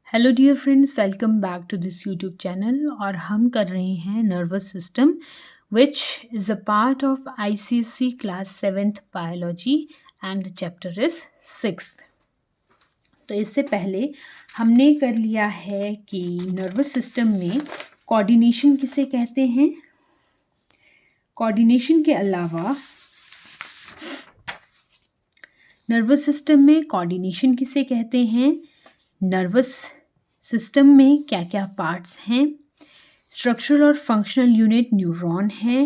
Hello dear friends, welcome back to this YouTube channel. और हम कर रहे हैं nervous system which is a part of ICSE class 7th biology and chapter is 6th। तो इससे पहले हमने कर लिया है कि नर्वस सिस्टम में कोऑर्डिनेशन किसे कहते हैं। कोऑर्डिनेशन के अलावा नर्वस सिस्टम में कोऑर्डिनेशन किसे कहते हैं, नर्वस सिस्टम में क्या क्या पार्ट्स हैं, स्ट्रक्चरल और फंक्शनल यूनिट न्यूरॉन है।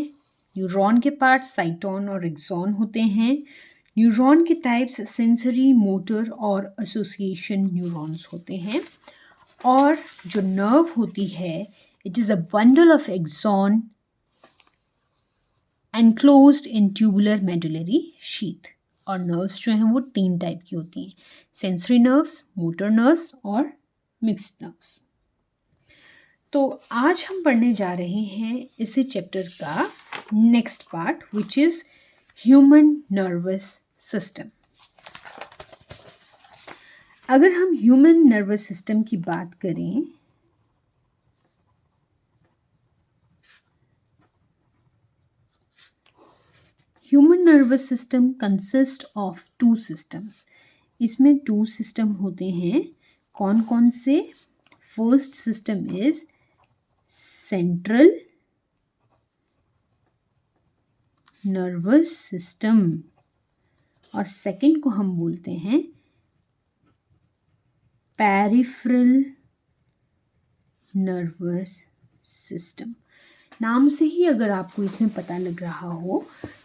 न्यूरॉन के पार्ट्स साइटोन और एक्सॉन होते हैं। न्यूरॉन के टाइप्स सेंसरी, मोटर और एसोसिएशन न्यूरॉन्स होते हैं। और जो नर्व होती है, it is a bundle of axon enclosed in tubular medullary sheath. और नर्व्स जो हैं वो 3 टाइप की होती हैं, सेंसरी नर्व्स, मोटर नर्व्स और मिक्स्ड नर्व्स। तो आज हम पढ़ने जा रहे हैं इसी चैप्टर का next part which is human nervous system. अगर हम ह्यूमन नर्वस सिस्टम की बात करें human nervous system consist of 2 systems. इसमें 2 सिस्टम होते हैं। कौन कौन से? First system is central nervous system और सेकंड को हम बोलते हैं पेरिफेरल नर्वस सिस्टम। नाम से ही अगर आपको इसमें पता लग रहा हो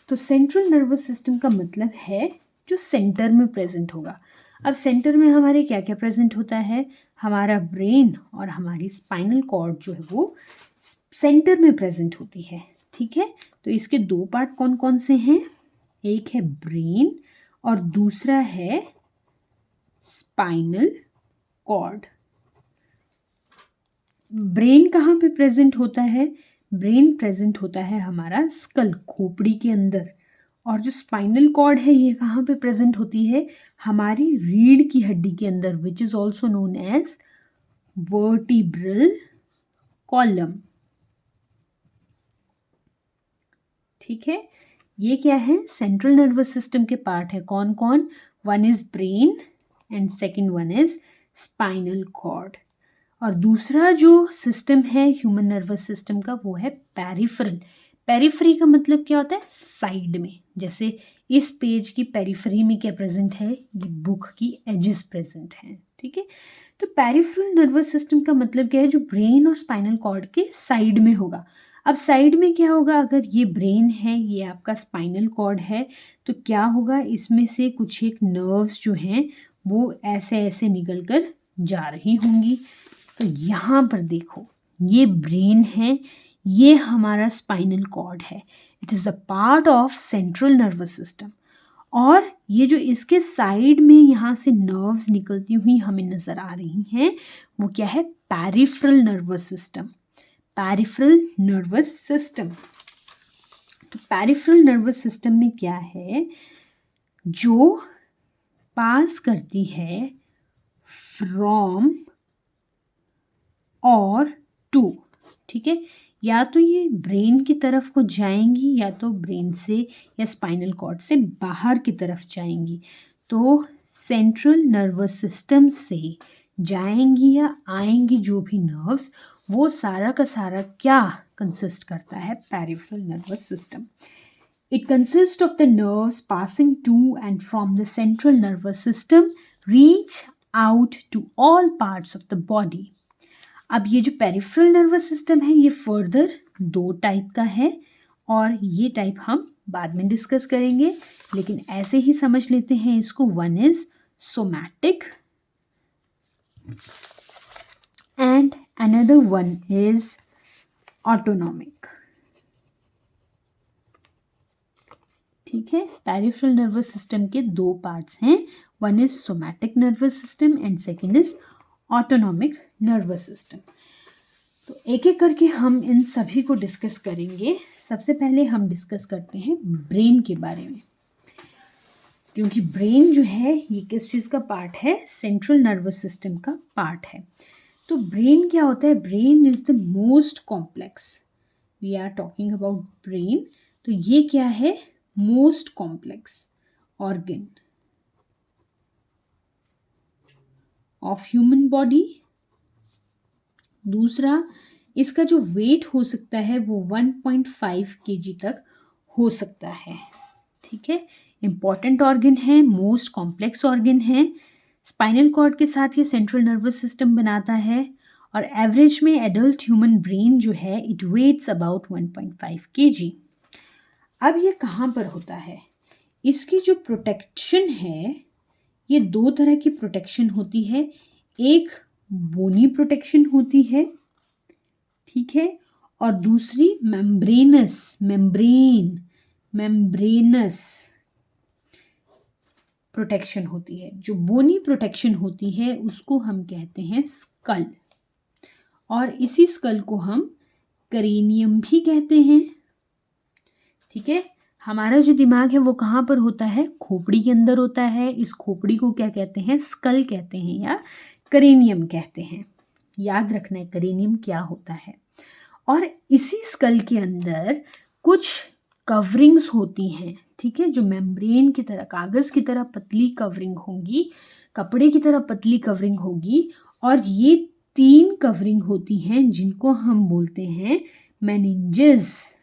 तो सेंट्रल नर्वस सिस्टम का मतलब है जो सेंटर में प्रेजेंट होगा। अब सेंटर में हमारे क्या क्या प्रेजेंट होता है, हमारा ब्रेन और हमारी स्पाइनल कॉर्ड जो है वो सेंटर में प्रेजेंट होती है। ठीक है, तो इसके 2 पार्ट कौन कौन से हैं? एक है ब्रेन और दूसरा है स्पाइनल कॉर्ड। ब्रेन कहाँ पे प्रेजेंट होता है? ब्रेन प्रेजेंट होता है हमारा स्कल, खोपड़ी के अंदर। और जो स्पाइनल कॉर्ड है ये कहाँ पे प्रेजेंट होती है? हमारी रीढ़ की हड्डी के अंदर, which is also known as vertebral column. ठीक है, ये क्या है? सेंट्रल नर्वस सिस्टम के पार्ट है। कौन कौन? One is brain and second one is spinal cord. और दूसरा जो सिस्टम है ह्यूमन नर्वस सिस्टम का वो है पेरिफेरल। पेरिफेरी का मतलब क्या होता है? साइड में। जैसे इस पेज की पेरिफेरी में क्या प्रेजेंट है? ये बुक की एजेस प्रेजेंट हैं। ठीक है, तो पेरिफेरल नर्वस सिस्टम का मतलब क्या है? जो ब्रेन और स्पाइनल कॉर्ड के साइड में होगा। अब साइड में क्या होगा? अगर ये ब्रेन है, ये आपका स्पाइनल कॉर्ड है, तो क्या होगा? इसमें से कुछ एक नर्व्स जो हैं वो ऐसे ऐसे निकल कर जा रही होंगी। तो यहाँ पर देखो, ये ब्रेन है, ये हमारा स्पाइनल कॉर्ड है। It is a part of central nervous system. और ये जो इसके साइड में यहाँ से नर्व्स निकलती हुई हमें नज़र आ रही हैं वो क्या है? Peripheral nervous system. Peripheral nervous system. तो पेरिफेरल नर्वस सिस्टम में क्या है? जो पास करती है फ्रॉम और टू। ठीक है, या तो ये ब्रेन की तरफ को जाएंगी या तो ब्रेन से या स्पाइनल कॉर्ड से बाहर की तरफ जाएंगी। तो सेंट्रल नर्वस सिस्टम से जाएंगी या आएंगी जो भी नर्व्स, वो सारा का सारा क्या कंसिस्ट करता है? Peripheral nervous system. It consists of the nerves passing to and from the central nervous system reach out to all parts of the body. अब ये जो पेरिफेरल नर्वस सिस्टम है ये फर्दर 2 टाइप का है और ये टाइप हम बाद में डिस्कस करेंगे, लेकिन ऐसे ही समझ लेते हैं इसको। One is somatic and another one is autonomic. ठीक है, पेरिफेरल नर्वस सिस्टम के 2 पार्ट्स हैं। One is somatic nervous system and second is autonomic nervous system. तो एक एक करके हम इन सभी को डिस्कस करेंगे। सबसे पहले हम डिस्कस करते हैं ब्रेन के बारे में। क्योंकि ब्रेन जो है ये किस चीज़ का पार्ट है, सेंट्रल नर्वस सिस्टम का पार्ट है। तो ब्रेन क्या होता है, brain is the most complex, we are talking about brain. तो ये क्या है, most complex organ of human body. दूसरा, इसका जो वेट हो सकता है वो 1.5 kg तक हो सकता है। ठीक है, इंपॉर्टेंट ऑर्गन है, मोस्ट कॉम्प्लेक्स ऑर्गन है। स्पाइनल कॉर्ड के साथ ये सेंट्रल नर्वस सिस्टम बनाता है। और एवरेज में एडल्ट ह्यूमन ब्रेन जो है इट वेट्स अबाउट 1.5 kg। अब ये कहाँ पर होता है, इसकी जो प्रोटेक्शन है, ये दो तरह की प्रोटेक्शन होती है। एक बोनी प्रोटेक्शन होती है, ठीक है, और दूसरी मेम्ब्रेनस प्रोटेक्शन होती है। जो बोनी प्रोटेक्शन होती है उसको हम कहते हैं स्कल, और इसी स्कल को हम करेनियम भी कहते हैं। ठीक है, हमारा जो दिमाग है वो कहाँ पर होता है, खोपड़ी के अंदर होता है। इस खोपड़ी को क्या कहते हैं, स्कल कहते हैं या करेनियम कहते हैं। याद रखना है करेनियम क्या होता है। और इसी स्कल के अंदर कुछ कवरिंग्स होती हैं, ठीक है, जो मेम्ब्रेन की तरह, कागज़ की तरह पतली कवरिंग होंगी, कपड़े की तरह पतली कवरिंग होगी। और ये 3 कवरिंग होती हैं जिनको हम बोलते हैं मेनिंजेस।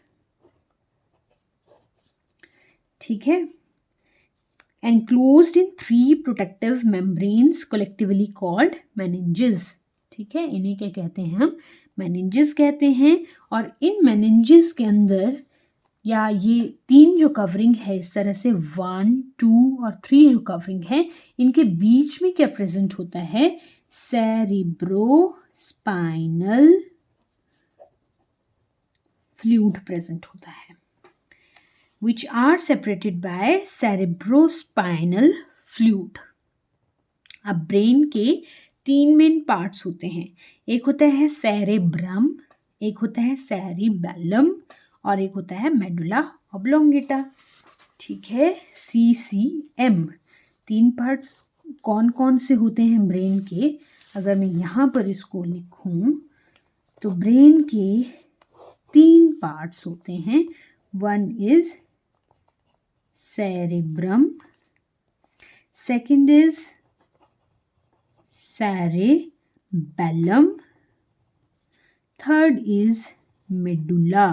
ठीक है, enclosed in 3 protective membranes collectively called meninges। ठीक है, इन्हें क्या कहते हैं, हम meninges कहते हैं। और इन meninges के अंदर या ये 3 जो कवरिंग है, इस तरह से 1, 2 और 3 जो कवरिंग है, इनके बीच में क्या प्रेजेंट होता है, सेरिब्रोस्पाइनल फ्लूइड प्रेजेंट होता है, which are separated by cerebrospinal fluid। अब ब्रेन के 3 मेन पार्ट्स होते हैं, एक होता है सेरेब्रम, एक होता है सेरिबेलम और एक होता है मेडुला ऑब्लोंगेटा। ठीक है, CCM। 3 पार्ट्स कौन कौन से होते हैं ब्रेन के, अगर मैं यहाँ पर इसको लिखूँ तो ब्रेन के 3 पार्ट्स होते हैं। 1 is cerebrum, second is cerebellum, third is medulla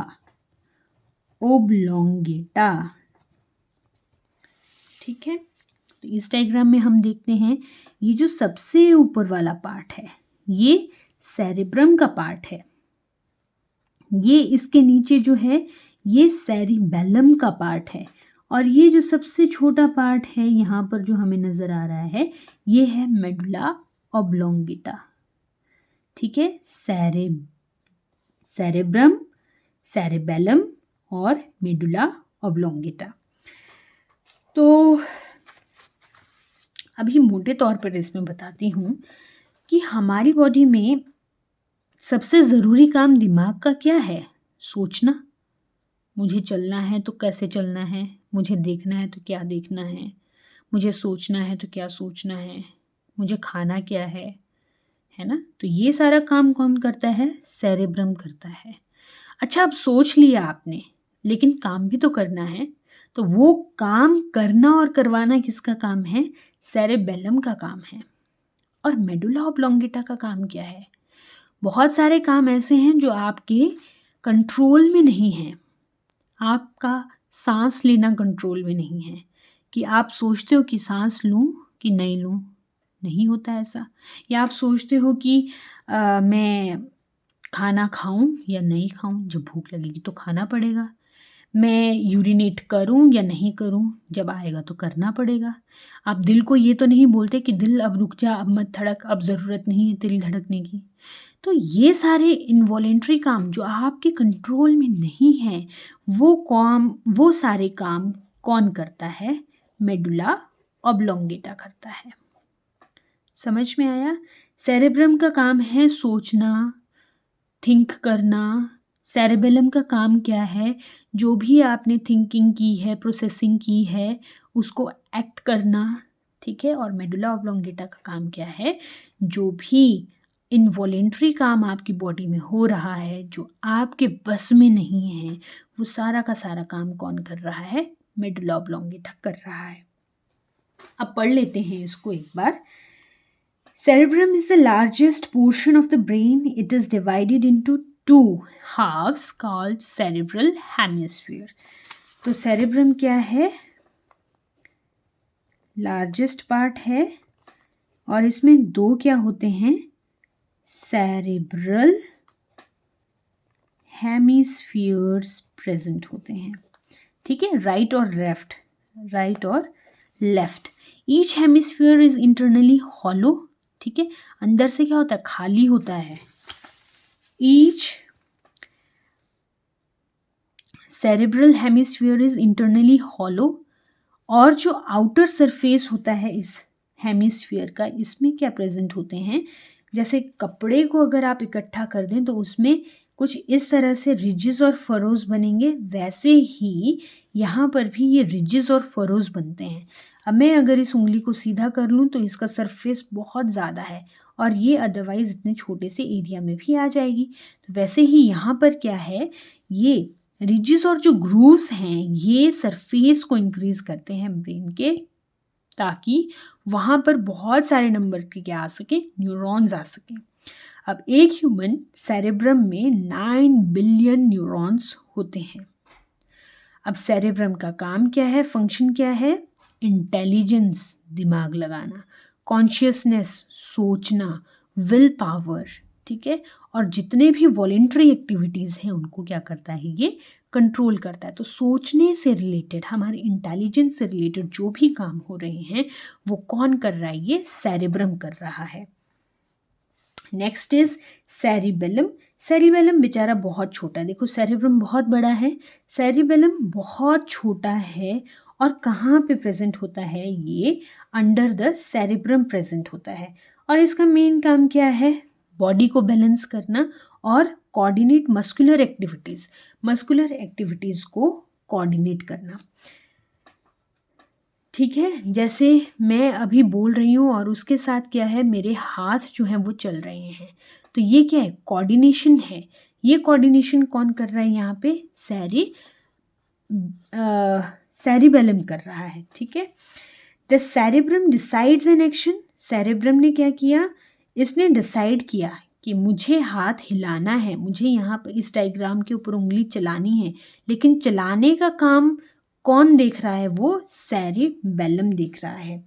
oblongata। ठीक है, तो इस डायग्राम में हम देखते हैं ये जो सबसे ऊपर वाला पार्ट है ये सेरेब्रम का पार्ट है, ये इसके नीचे जो है ये सेरिबेलम का पार्ट है, और ये जो सबसे छोटा पार्ट है यहाँ पर जो हमें नज़र आ रहा है ये है मेडुला ऑब्लोंगेटा। ठीक है, सेरेब्रम, सेरेबेलम और मेडुला ऑब्लोंगेटा। तो अभी मोटे तौर पर इसमें बताती हूँ कि हमारी बॉडी में सबसे ज़रूरी काम दिमाग का क्या है, सोचना। मुझे चलना है तो कैसे चलना है, मुझे देखना है तो क्या देखना है, मुझे सोचना है तो क्या सोचना है, मुझे खाना क्या है ना। तो ये सारा काम कौन करता है, सेरेब्रम करता है। अच्छा, अब सोच लिया आपने, लेकिन काम भी तो करना है, तो वो काम करना और करवाना किसका काम है, सेरेबेलम का काम है। और मेडुला ऑब्लोंगेटा का काम क्या है, बहुत सारे काम ऐसे हैं जो आपके कंट्रोल में नहीं हैं। आपका सांस लेना कंट्रोल में नहीं है कि आप सोचते हो कि सांस लूं कि नहीं लूं, नहीं होता ऐसा। या आप सोचते हो कि मैं खाना खाऊं या नहीं खाऊं, जब भूख लगेगी तो खाना पड़ेगा। मैं यूरिनेट करूं या नहीं करूं, जब आएगा तो करना पड़ेगा। आप दिल को ये तो नहीं बोलते कि दिल अब रुक जा, अब मत धड़क, अब ज़रूरत नहीं है दिल धड़कने की। तो ये सारे इनवॉलेंट्री काम जो आपके कंट्रोल में नहीं है, वो सारे काम कौन करता है, मेडुला ऑब्लोंगेटा करता है। समझ में आया। सेरेब्रम का काम है सोचना, थिंक करना। सेरेबेलम का काम क्या है, जो भी आपने थिंकिंग की है, प्रोसेसिंग की है, उसको एक्ट करना, ठीक है। और मेडुला ऑब्लोंगेटा का काम क्या है, जो भी इनवॉलेंट्री काम आपकी बॉडी में हो रहा है, जो आपके बस में नहीं है, वो सारा का सारा काम कौन कर रहा है, मेडुला ऑब्लोंगेटा कर रहा है। अब पढ़ लेते हैं इसको एक बार। Cerebrum is the largest portion of the brain. It is divided into two halves called cerebral hemisphere. तो cerebrum क्या है, लार्जेस्ट पार्ट है और इसमें दो क्या होते हैं, सेरेब्रल हेमिस्फीयर्स प्रेजेंट होते हैं, ठीक है। राइट और left. Each hemisphere is internally hollow, ठीक है। अंदर से क्या होता है, खाली होता है। Each cerebral hemisphere is internally hollow, और जो आउटर सरफेस होता है इस हेमिस्फीयर का, इसमें क्या प्रेजेंट होते हैं, जैसे कपड़े को अगर आप इकट्ठा कर दें तो उसमें कुछ इस तरह से रिजेस और फरोज बनेंगे, वैसे ही यहाँ पर भी ये रिजेस और फरोज बनते हैं। अब मैं अगर इस उंगली को सीधा कर लूँ तो इसका सरफेस बहुत ज़्यादा है और ये अदरवाइज इतने छोटे से एरिया में भी आ जाएगी। तो वैसे ही यहाँ पर क्या है, ये रिजेस और जो ग्रूव्स हैं ये सरफेस को इंक्रीज करते हैं ब्रेन के, ताकि वहाँ पर बहुत सारे नंबर के क्या आ सके, न्यूरॉन्स आ सके। अब एक ह्यूमन सेरेब्रम में 9 बिलियन न्यूरॉन्स होते हैं। अब सेरेब्रम का काम क्या है, फंक्शन क्या है, इंटेलिजेंस दिमाग लगाना, कॉन्शियसनेस सोचना, विल पावर, ठीक है। और जितने भी वॉलेंट्री एक्टिविटीज़ हैं उनको क्या करता है, ये कंट्रोल करता है। तो सोचने से रिलेटेड, हमारे इंटेलिजेंस से रिलेटेड जो भी काम हो रहे हैं वो कौन कर रहा है, ये सेरेब्रम कर रहा है। Next is cerebellum. सेरिबेलम बेचारा बहुत छोटा है, देखो सेरेब्रम बहुत बड़ा है, सेरिबेलम बहुत छोटा है। और कहाँ पे प्रेजेंट होता है, ये अंडर द सेरेब्रम प्रेजेंट होता है। और इसका मेन काम क्या है, बॉडी को बैलेंस करना और कोऑर्डिनेट मस्कुलर एक्टिविटीज़ को कोऑर्डिनेट करना, ठीक है। जैसे मैं अभी बोल रही हूँ और उसके साथ क्या है, मेरे हाथ जो हैं वो चल रहे हैं, तो ये क्या है, कोऑर्डिनेशन है। ये कोऑर्डिनेशन कौन कर रहा है, यहाँ पे सेरिबेलम कर रहा है, ठीक है। The cerebrum decides an action. Cerebrum ने क्या किया, इसने डिसाइड किया कि मुझे हाथ हिलाना है, मुझे यहाँ पर इस डायग्राम के ऊपर उंगली चलानी है, लेकिन चलाने का काम कौन देख रहा है, वो सेरिबेलम देख रहा है।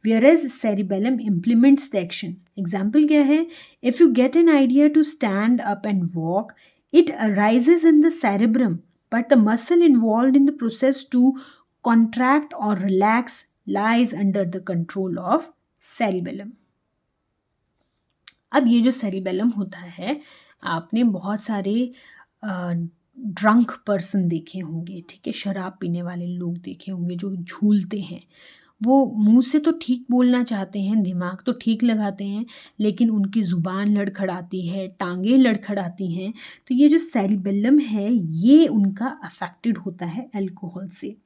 Whereas cerebellum implements the action. Example क्या है, if you get an idea to stand up and walk, it arises in the cerebrum, but the muscle involved in the process to contract or relax lies under the control of cerebellum. अब ये जो cerebellum होता है, आपने बहुत सारे drunk person देखे होंगे, ठीक है, शराब पीने वाले लोग देखे होंगे जो झूलते हैं। वो मुंह से तो ठीक बोलना चाहते हैं, दिमाग तो ठीक लगाते हैं, लेकिन उनकी ज़ुबान लड़खड़ाती है, टांगें लड़खड़ाती हैं। तो ये जो सेरिबेलम है ये उनका अफेक्टेड होता है अल्कोहल से।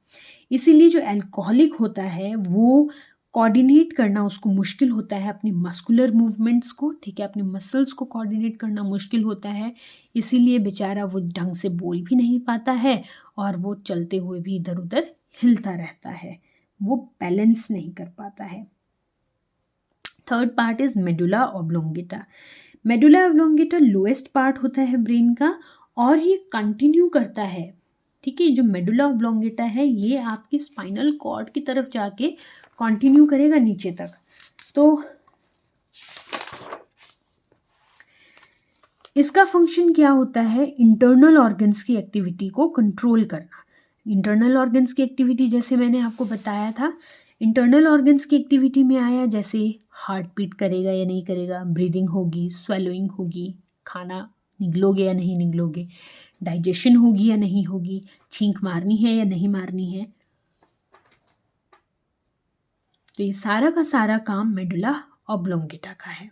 इसीलिए जो अल्कोहलिक होता है वो कोऑर्डिनेट करना उसको मुश्किल होता है, अपनी मस्कुलर मूवमेंट्स को, ठीक है, अपने मसल्स को कोऑर्डिनेट करना मुश्किल होता है। इसीलिए बेचारा वो ढंग से बोल भी नहीं पाता है और वो चलते हुए भी इधर उधर हिलता रहता है, वो बैलेंस नहीं कर पाता है। Third part is medulla oblongata. Medulla oblongata lowest part होता है ब्रेन का और ये कंटिन्यू करता है, ठीक है। जो मेडुला ऑब्लोंगेटा है ये आपके स्पाइनल कॉर्ड की तरफ जाके कंटिन्यू करेगा नीचे तक। तो इसका फंक्शन क्या होता है, इंटरनल ऑर्गन्स की एक्टिविटी को कंट्रोल करना। इंटरनल ऑर्गन्स की एक्टिविटी जैसे मैंने आपको बताया था, इंटरनल ऑर्गन्स की एक्टिविटी में आया जैसे हार्ट बीट करेगा या नहीं करेगा, ब्रीदिंग होगी, स्वेलोइंग होगी, खाना निगलोगे या नहीं निगलोगे, डाइजेशन होगी या नहीं होगी, छींक मारनी है या नहीं मारनी है। तो ये सारा का सारा काम मेडुला ऑब्लोंगेटा का है।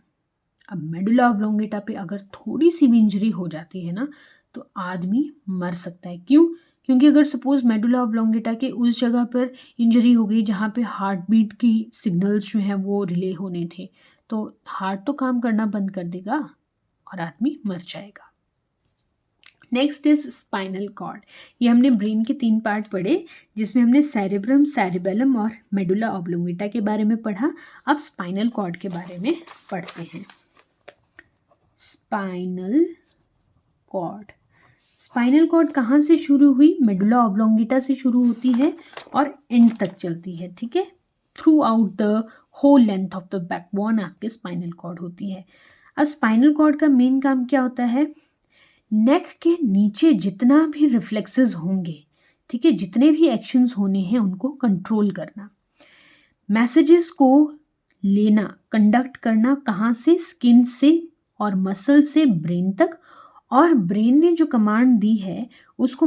अब मेडुला ऑब्लोंगेटा पे अगर थोड़ी सी भी इंजरी हो जाती है ना तो आदमी मर सकता है। क्यों? क्योंकि अगर सपोज मेडुला ऑब्लोंगेटा के उस जगह पर इंजरी हो गई जहाँ पे हार्ट बीट की सिग्नल्स जो हैं वो रिले होने थे, तो हार्ट तो काम करना बंद कर देगा और आदमी मर जाएगा। Next is spinal cord. ये हमने ब्रेन के 3 पार्ट पढ़े, जिसमें हमने सेरेब्रम, सेरिबेलम और मेडुला ऑब्लोंगेटा के बारे में पढ़ा। अब स्पाइनल कॉर्ड के बारे में पढ़ते हैं। Spinal cord. स्पाइनल कॉर्ड कहाँ से शुरू हुई? मेडुला ऑब्लोंगेटा से शुरू होती है और एंड तक चलती है, ठीक है। Throughout the whole length of the backbone आपके स्पाइनल कॉर्ड होती है। अब स्पाइनल कॉर्ड का मेन काम क्या होता है? नेक के नीचे जितना भी रिफ्लेक्सेस होंगे, ठीक है, जितने भी एक्शंस होने हैं उनको कंट्रोल करना, मैसेजेस को लेना, कंडक्ट करना, कहाँ से? स्किन से और मसल से ब्रेन तक, और ब्रेन ने जो कमांड दी है उसको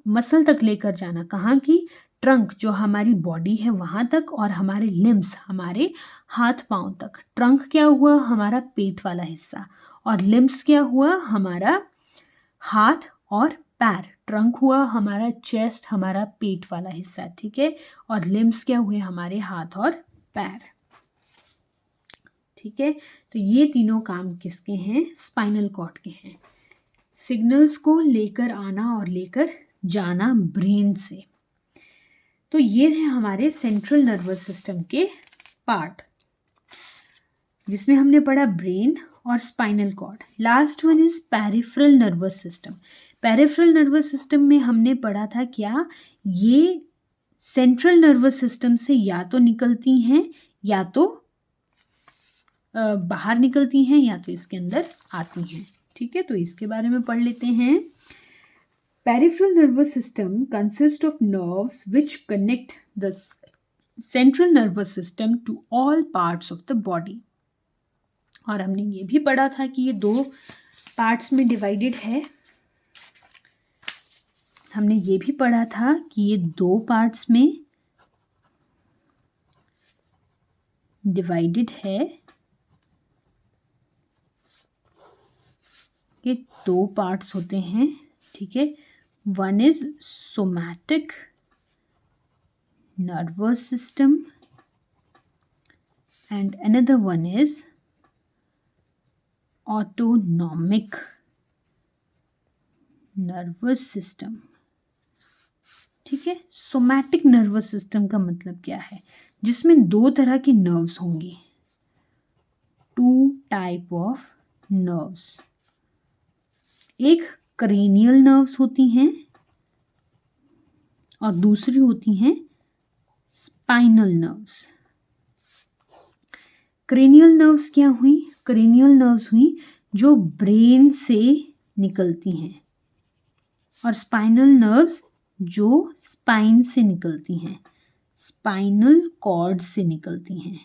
मसल तक लेकर जाना। कहाँ की? ट्रंक, जो हमारी बॉडी है वहाँ तक, और हमारे लिम्स, हमारे हाथ पांव तक। ट्रंक क्या हुआ? हमारा पेट वाला हिस्सा, और लिम्स क्या हुआ? हमारा हाथ और पैर। ट्रंक हुआ हमारा चेस्ट, हमारा पेट वाला हिस्सा, ठीक है, और लिम्स क्या हुए? हमारे हाथ और पैर, ठीक है। तो ये तीनों काम किसके हैं? स्पाइनल कॉर्ड के हैं। सिग्नल्स को लेकर आना और लेकर जाना ब्रेन से। तो ये है हमारे सेंट्रल नर्वस सिस्टम के पार्ट, जिसमें हमने पढ़ा ब्रेन और spinal cord. Last one is peripheral nervous system. Peripheral nervous system में हमने पढ़ा था क्या? ये सेंट्रल नर्वस सिस्टम से या तो निकलती हैं, या तो बाहर निकलती हैं, या तो इसके अंदर आती हैं, ठीक है। तो इसके बारे में पढ़ लेते हैं। Peripheral nervous system consist of nerves which connect the central nervous system to all parts of the body. और हमने ये भी पढ़ा था कि ये 2 पार्ट्स में डिवाइडेड है। हमने ये भी पढ़ा था कि ये 2 पार्ट्स में डिवाइडेड है। ये 2 पार्ट्स होते हैं, ठीक है। One is somatic nervous system and another one is autonomic nervous system, ठीक है। सोमैटिक नर्वस सिस्टम का मतलब क्या है? जिसमें 2 तरह की नर्व्स होंगी, 2 टाइप ऑफ नर्व्स। एक क्रेनियल नर्व्स होती हैं और दूसरी होती हैं स्पाइनल नर्व्स। क्रेनियल नर्व्स क्या हुई? क्रेनियल नर्व्स हुई जो ब्रेन से निकलती हैं, और स्पाइनल नर्व्स जो स्पाइन से निकलती हैं, स्पाइनल कॉर्ड से निकलती हैं,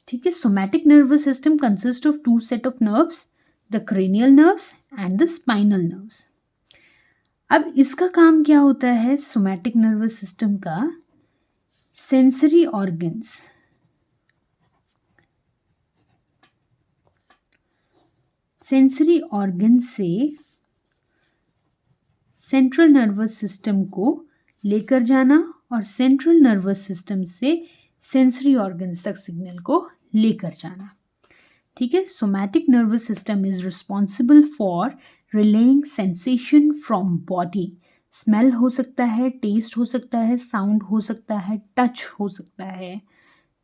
ठीक है। Somatic nervous system consist of 2 set of nerves, the cranial nerves and the spinal nerves. अब इसका काम क्या होता है सोमैटिक नर्वस सिस्टम का? सेंसरी ऑर्गन्स, सेंसरी ऑर्गन से सेंट्रल नर्वस सिस्टम को लेकर जाना, और सेंट्रल नर्वस सिस्टम से सेंसरी ऑर्गन्स तक सिग्नल को लेकर जाना, ठीक है। Somatic nervous system is responsible for relying sensation from body. Smell हो सकता है, टेस्ट हो सकता है, साउंड हो सकता है, टच हो सकता है,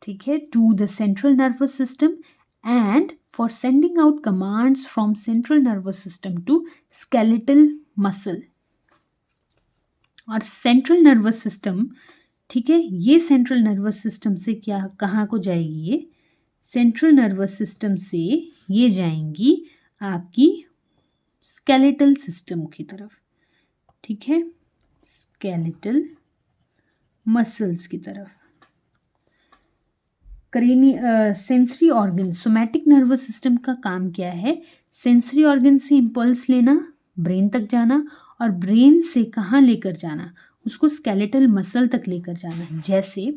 ठीक है, to the central nervous system, and for sending out commands from central nervous system to skeletal muscle. और सेंट्रल नर्वस सिस्टम, ठीक है, ये सेंट्रल नर्वस सिस्टम से क्या कहाँ को जाएगी? ये सेंट्रल नर्वस सिस्टम से ये जाएंगी आपकी स्केलेटल सिस्टम की तरफ, ठीक है, स्केलेटल मसल्स की तरफ। Sensory organ, somatic nervous system का काम क्या है? सेंसरी ऑर्गन से इम्पल्स लेना, ब्रेन तक जाना, और ब्रेन से कहाँ लेकर जाना? उसको स्केलेटल मसल तक लेकर जाना। जैसे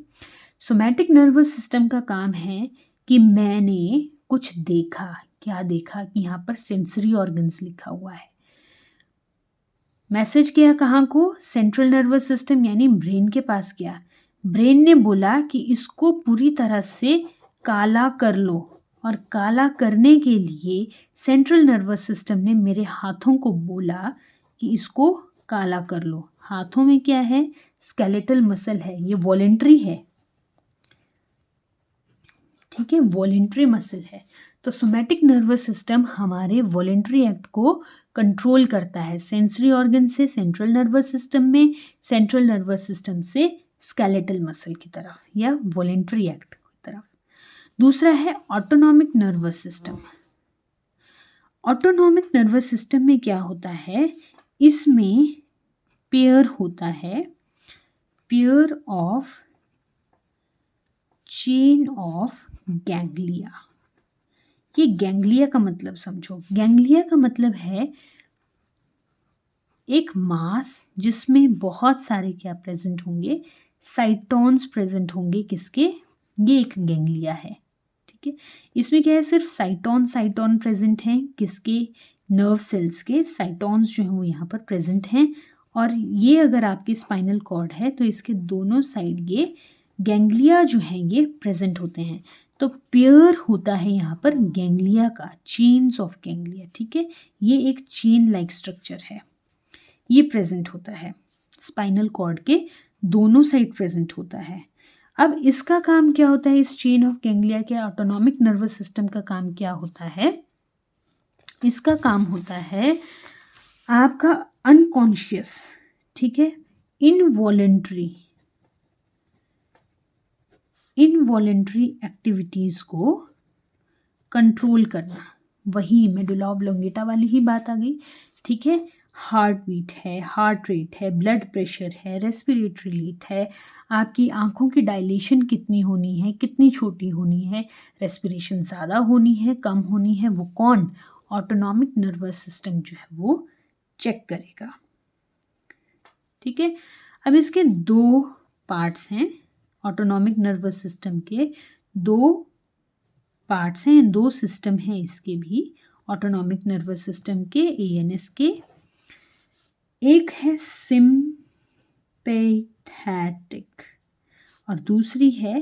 सोमैटिक नर्वस सिस्टम का काम है कि मैंने कुछ देखा, क्या देखा कि यहाँ पर सेंसरी ऑर्गन्स लिखा हुआ है। मैसेज गया कहाँ को, सेंट्रल नर्वस सिस्टम यानी ब्रेन के पास गया। ब्रेन ने बोला कि इसको पूरी तरह से काला कर लो, और काला करने के लिए सेंट्रल नर्वस सिस्टम ने मेरे हाथों को बोला कि इसको काला कर लो। हाथों में क्या है, स्केलेटल मसल है, ये वॉलेंट्री है, ठीक है, वॉलेंट्री मसल है। तो सोमैटिक नर्वस सिस्टम हमारे वॉलेंट्री एक्ट को कंट्रोल करता है, सेंसरी ऑर्गन से सेंट्रल नर्वस सिस्टम में, सेंट्रल नर्वस सिस्टम से स्केलेटल मसल की तरफ या वॉलेंट्री एक्ट की तरफ। दूसरा है autonomic nervous system. Autonomic nervous system में क्या होता है, इसमें पेयर होता है, pair of chain of ganglia. ये गैंग्लिया का मतलब समझो, गैंग्लिया का मतलब है एक मास जिसमें बहुत सारे क्या प्रेजेंट होंगे, साइटोन्स प्रेजेंट होंगे, किसके, ये एक गैंग्लिया है, ठीक है। इसमें क्या है, सिर्फ साइटोन प्रेजेंट हैं, किसके, नर्व सेल्स के साइटोन्स जो हैं वो यहाँ पर प्रेजेंट हैं। और ये अगर आपकी स्पाइनल कॉर्ड है तो इसके दोनों साइड ये गैंग्लिया जो हैं ये प्रेजेंट होते हैं। तो पेयर होता है यहाँ पर गैंग्लिया का, चेन्स ऑफ गैंग्लिया, ठीक है। ये एक चेन लाइक स्ट्रक्चर है, ये प्रेजेंट होता है, स्पाइनल कॉर्ड के दोनों साइड प्रेजेंट होता है। अब इसका काम क्या होता है, इस चेन ऑफ गैंग्लिया के ऑटोनॉमिक नर्वस सिस्टम का काम क्या होता है, इसका काम होता है आपका अनकॉन्शियस, ठीक है, इनवॉलेंट्री एक्टिविटीज को कंट्रोल करना। वही मेडुला ऑब्लोंगेटा वाली ही बात आ गई, ठीक है। हार्ट बीट है, हार्ट रेट है, ब्लड प्रेशर है, रेस्पिरेटरी रेट है, आपकी आंखों की डायलेशन कितनी होनी है, कितनी छोटी होनी है, रेस्पिरेशन ज़्यादा होनी है, कम होनी है, वो कौन, ऑटोनॉमिक नर्वस सिस्टम जो है वो चेक करेगा, ठीक है। अब इसके दो पार्ट्स हैं, ऑटोनॉमिक नर्वस सिस्टम के दो पार्ट्स हैं, दो सिस्टम हैं इसके भी, ऑटोनॉमिक नर्वस सिस्टम के, एएनएस के। एक है सिंपैथेटिक और दूसरी है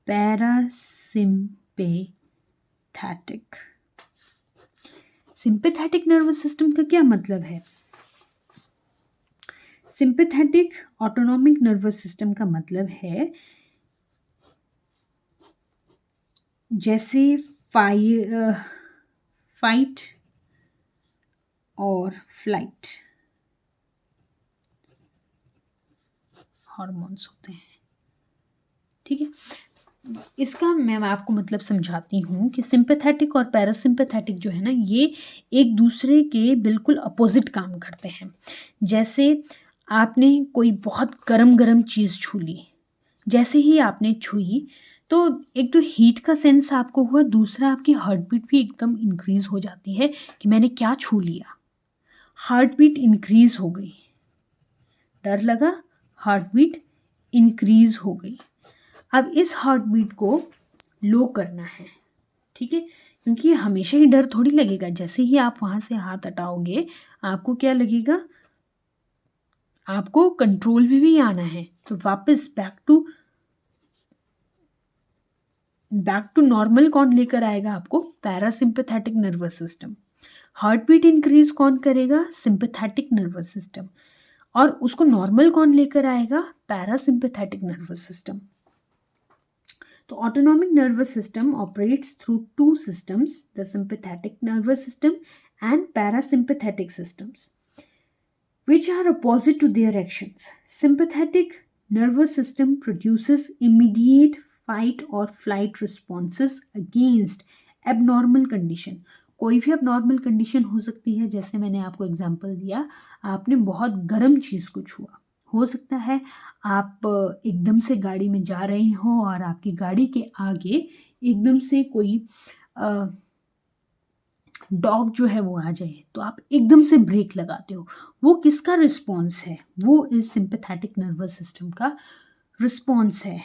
पैरासिम्पैथेटिक। सिंपैथेटिक नर्वस सिस्टम का क्या मतलब है, सिंपैथेटिक ऑटोनॉमिक नर्वस सिस्टम का मतलब है जैसे फाइट और फ्लाइट हार्मोन्स होते हैं, ठीक है। इसका मैं आपको मतलब समझाती हूँ कि सिंपैथेटिक और पैरासिम्पैथेटिक जो है ना, ये एक दूसरे के बिल्कुल अपोजिट काम करते हैं। जैसे आपने कोई बहुत गरम चीज़ छू ली, जैसे ही आपने छुई तो एक तो हीट का सेंस आपको हुआ, दूसरा आपकी हार्ट बीट भी एकदम इंक्रीज हो जाती है कि मैंने क्या छू लिया, हार्ट बीट इंक्रीज हो गई, डर लगा, हार्ट बीट इंक्रीज हो गई। अब इस हार्ट बीट को लो करना है, ठीक है, क्योंकि हमेशा ही डर थोड़ी लगेगा, जैसे ही आप वहाँ से हाथ हटाओगे आपको क्या लगेगा, आपको कंट्रोल में भी आना है, तो वापस बैक टू नॉर्मल कौन लेकर आएगा आपको, parasympathetic nervous system. Heart beat increase कौन करेगा, सिंपैथेटिक नर्वस सिस्टम, और उसको नॉर्मल कौन लेकर आएगा, पैरासिम्पैथेटिक नर्वस सिस्टम। तो autonomic nervous system operates through two systems, the sympathetic nervous system and parasympathetic systems, which are opposite to their actions. Sympathetic nervous system produces immediate fight or flight responses against abnormal condition. कोई भी abnormal condition हो सकती है, जैसे मैंने आपको example दिया, आपने बहुत गर्म चीज़ को छुआ, हो सकता है आप एकदम से गाड़ी में जा रही हो और आपकी गाड़ी के आगे एकदम से कोई डॉग जो है वो आ जाए, तो आप एकदम से ब्रेक लगाते हो, वो किसका रिस्पॉन्स है, वो इस सिंपैथेटिक नर्वस सिस्टम का रिस्पॉन्स है,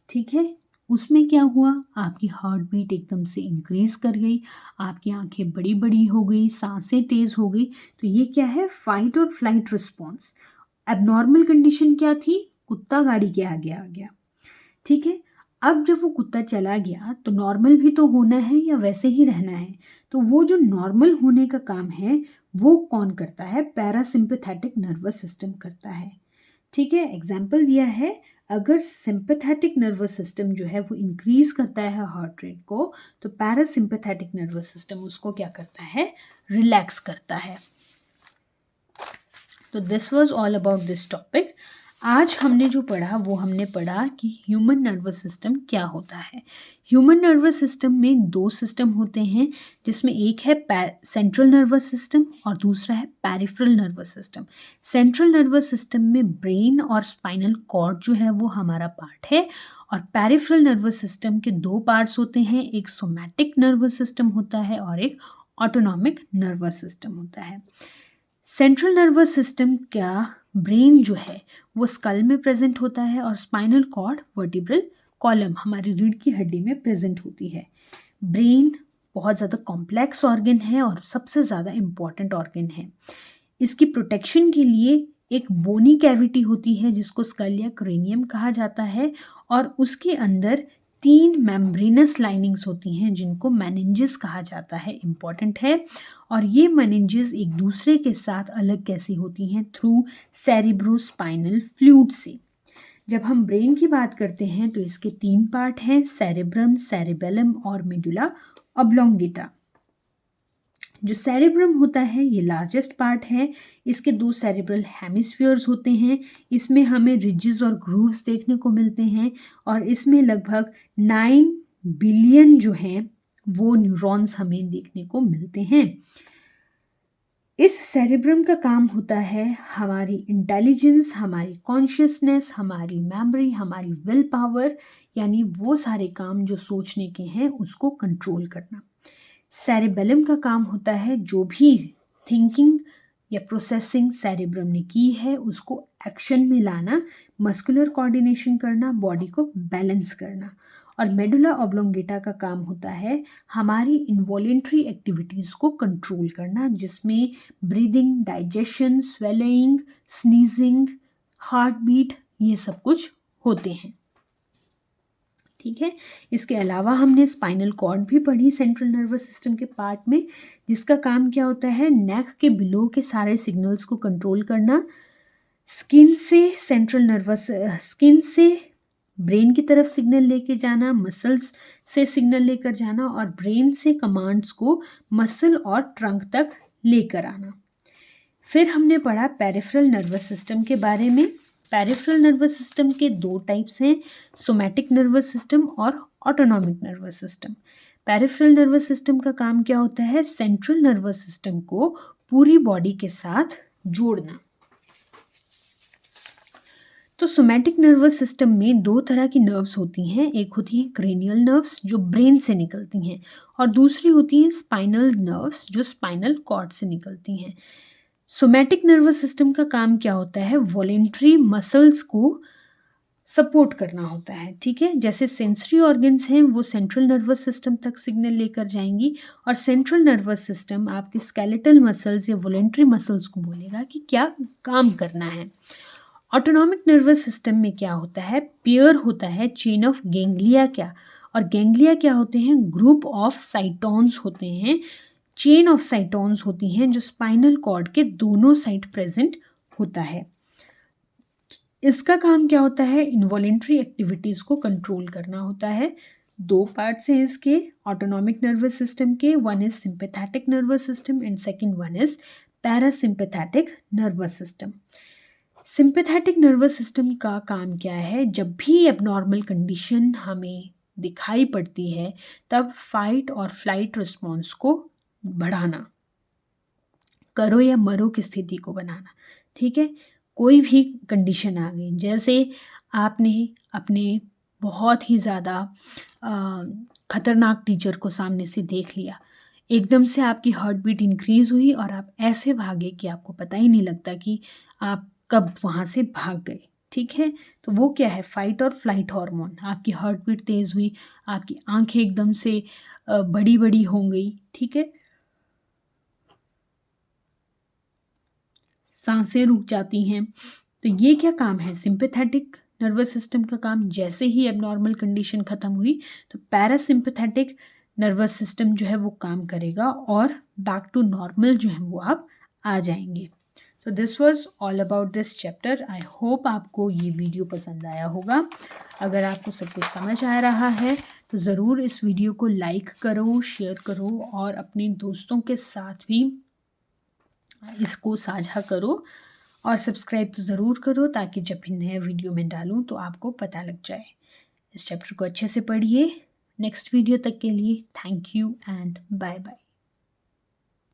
ठीक है। उसमें क्या हुआ, आपकी हार्ट बीट एकदम से इंक्रीज कर गई, आपकी आंखें बड़ी बड़ी हो गई, सांसें तेज हो गई। तो ये क्या है, फाइट और फ्लाइट रिस्पॉन्स। एबनॉर्मल कंडीशन क्या थी, कुत्ता गाड़ी के आगे आ गया। ठीक है, अब जब वो कुत्ता चला गया तो नॉर्मल भी तो होना है या वैसे ही रहना है। तो वो जो नॉर्मल होने का काम है वो कौन करता है, पैरासिम्पैथेटिक नर्वस सिस्टम करता है। ठीक है, एग्जाम्पल दिया है, अगर सिंपैथेटिक नर्वस सिस्टम जो है वो इंक्रीज करता है हार्ट रेट को, तो पैरासिम्पैथेटिक नर्वस सिस्टम उसको क्या करता है, रिलैक्स करता है। तो this was all about this topic. आज हमने जो पढ़ा वो हमने पढ़ा कि ह्यूमन नर्वस सिस्टम क्या होता है। ह्यूमन नर्वस सिस्टम में दो सिस्टम होते हैं, जिसमें एक है सेंट्रल नर्वस सिस्टम और दूसरा है peripheral nervous system. Central nervous system में ब्रेन और स्पाइनल कॉर्ड जो है वो हमारा पार्ट है, और पेरिफेरल नर्वस सिस्टम के दो पार्ट्स होते हैं, एक सोमैटिक नर्वस सिस्टम होता है और एक ऑटोनॉमिक नर्वस सिस्टम होता है। सेंट्रल नर्वस सिस्टम का ब्रेन जो है वो स्कल में प्रेजेंट होता है और स्पाइनल कॉर्ड वर्टिब्रल कॉलम हमारी रीढ़ की हड्डी में प्रेजेंट होती है। ब्रेन बहुत ज़्यादा कॉम्प्लेक्स ऑर्गन है और सबसे ज़्यादा इम्पॉर्टेंट ऑर्गन है। इसकी प्रोटेक्शन के लिए एक बोनी कैविटी होती है जिसको स्कल या क्रेनियम कहा जाता है, और उसके अंदर 3 मेम्ब्रेनस लाइनिंग्स होती हैं जिनको मेनिंजेस कहा जाता है, इम्पॉर्टेंट है। और ये मेनिंजेस एक दूसरे के साथ अलग कैसी होती हैं, थ्रू सेरिब्रोस्पाइनल फ्लूइड से। जब हम ब्रेन की बात करते हैं तो इसके 3 पार्ट हैं, सेरेब्रम, सेरेबेलम और मेडुला ऑब्लोंगेटा। जो सेरेब्रम होता है ये लार्जेस्ट पार्ट है, इसके 2 सेरेब्रल हेमिस्फीयर्स होते हैं, इसमें हमें रिजेस और ग्रूव्स देखने को मिलते हैं, और इसमें लगभग 9 बिलियन जो हैं वो न्यूरॉन्स हमें देखने को मिलते हैं। इस सेरेब्रम का काम होता है हमारी इंटेलिजेंस, हमारी कॉन्शियसनेस, हमारी मेमोरी, हमारी विल पावर, यानी वो सारे काम जो सोचने के हैं उसको कंट्रोल करना। सेरेबेलम का काम होता है जो भी थिंकिंग या प्रोसेसिंग सेरेब्रम ने की है उसको एक्शन में लाना, मस्कुलर कोऑर्डिनेशन करना, बॉडी को बैलेंस करना। और मेडुला ऑब्लोंगेटा का काम होता है हमारी इनवॉलेंट्री एक्टिविटीज़ को कंट्रोल करना, जिसमें breathing, digestion, swelling, sneezing, heart beat, ये सब कुछ होते हैं। ठीक है, इसके अलावा हमने स्पाइनल कॉर्ड भी पढ़ी सेंट्रल नर्वस सिस्टम के पार्ट में, जिसका काम क्या होता है, नेक के बिलो के सारे सिग्नल्स को कंट्रोल करना, स्किन से ब्रेन की तरफ सिग्नल लेके जाना, मसल्स से सिग्नल लेकर जाना, और ब्रेन से कमांड्स को मसल और ट्रंक तक लेकर आना। फिर हमने पढ़ा पेरिफेरल नर्वस सिस्टम के बारे में। पेरिफेरल नर्वस सिस्टम के 2 टाइप्स हैं, सोमैटिक नर्वस सिस्टम और autonomic nervous system. Peripheral nervous system का काम क्या होता है, सेंट्रल नर्वस सिस्टम को पूरी बॉडी के साथ जोड़ना। तो सोमैटिक नर्वस सिस्टम में 2 तरह की नर्व्स होती हैं, एक होती है क्रेनियल नर्व्स जो ब्रेन से निकलती हैं, और दूसरी होती हैं स्पाइनल नर्व्स जो स्पाइनल कॉर्ड से निकलती हैं। सोमैटिक नर्वस सिस्टम का काम क्या होता है, वॉलेंट्री मसल्स को सपोर्ट करना होता है। ठीक है, जैसे सेंसरी ऑर्गन्स हैं वो सेंट्रल नर्वस सिस्टम तक सिग्नल लेकर जाएंगी, और सेंट्रल नर्वस सिस्टम आपके स्केलेटल मसल्स या वॉलेंट्री मसल्स को बोलेगा कि क्या काम करना है। ऑटोनॉमिक नर्वस सिस्टम में क्या होता है, पेयर होता है चेन ऑफ गैंग्लिया क्या, और गैंग्लिया क्या होते हैं, ग्रुप ऑफ साइटोन्स होते हैं, चेन ऑफ साइटोन्स होती हैं जो स्पाइनल कॉर्ड के दोनों साइड प्रेजेंट होता है। इसका काम क्या होता है, इनवॉलेंट्री एक्टिविटीज़ को कंट्रोल करना होता है। 2 पार्ट्स हैं इसके ऑटोनॉमिक नर्वस सिस्टम के, one is sympathetic nervous system and second one is parasympathetic nervous system. Sympathetic nervous system का काम क्या है, जब भी एबनॉर्मल कंडीशन हमें दिखाई पड़ती है तब फाइट और फ्लाइट रिस्पॉन्स को बढ़ाना, करो या मरो की स्थिति को बनाना। ठीक है, कोई भी कंडीशन आ गई, जैसे आपने अपने बहुत ही ज़्यादा खतरनाक टीचर को सामने से देख लिया, एकदम से आपकी हार्ट बीट इंक्रीज़ हुई और आप ऐसे भागे कि आपको पता ही नहीं लगता कि आप कब वहाँ से भाग गए। ठीक है, तो वो क्या है, फाइट और फ्लाइट हार्मोन। आपकी हार्ट बीट तेज़ हुई, आपकी आंखें एकदम से बड़ी बड़ी हो गई, ठीक है, सांसें रुक जाती हैं। तो ये क्या काम है, सिंपैथेटिक नर्वस सिस्टम का काम। जैसे ही एबनॉर्मल कंडीशन ख़त्म हुई तो पैरासिम्पैथेटिक नर्वस सिस्टम जो है वो काम करेगा और बैक टू नॉर्मल जो है वो आप आ जाएंगे। So this was all about this chapter. I hope आपको ये वीडियो पसंद आया होगा। अगर आपको सब कुछ समझ आ रहा है तो ज़रूर इस वीडियो को लाइक करो, शेयर करो और अपने दोस्तों के साथ भी इसको साझा करो और सब्सक्राइब तो ज़रूर करो ताकि जब भी नया वीडियो मैं डालूँ तो आपको पता लग जाए। इस चैप्टर को अच्छे से पढ़िए। नेक्स्ट वीडियो तक के लिए thank you and bye bye.